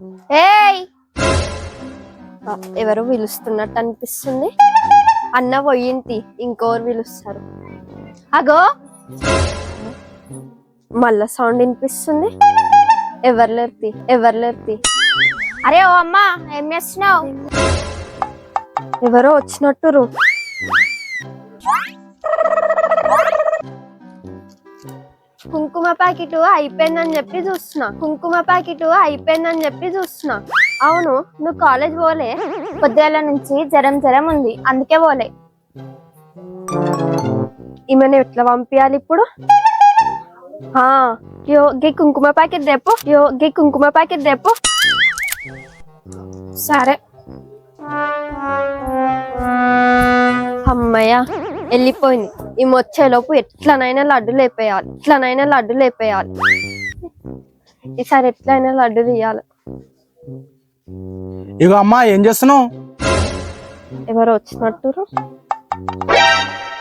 ఏయ్ ఎవరు పిలుస్తున్నట్టు అనిపిస్తుంది. అన్న పోయింటి, ఇంకోరు పిలుస్తారు. అగో మళ్ళా సౌండ్ వినిపిస్తుంది. ఎవరు లేర్తి. అరే ఓ అమ్మా, ఏం చేస్తున్నావు? ఎవరో వచ్చినట్టురు. కుంకుమ ప్యాకెట్ అయిపోయిందని చెప్పి చూస్తున్నా. అవును, నువ్వు కాలేజ్ పోలే? పొద్దుగాల నుంచి జ్వరం ఉంది, అందుకే పోలే. ఈమెను ఎట్లా పంపించాలి ఇప్పుడు? గీ కుంకుమ ప్యాకెట్ రేపు. సరే. అమ్మయ్య వెళ్ళిపోయింది. ఈ వచ్చేలోపు ఎట్లనైనా లడ్డు లేపేయాలి. ఈసారి ఎట్లయినా లడ్డు తీయాలి. ఇగో అమ్మా, ఏం చేస్తున్నావు? ఎవరు వచ్చినట్టురు?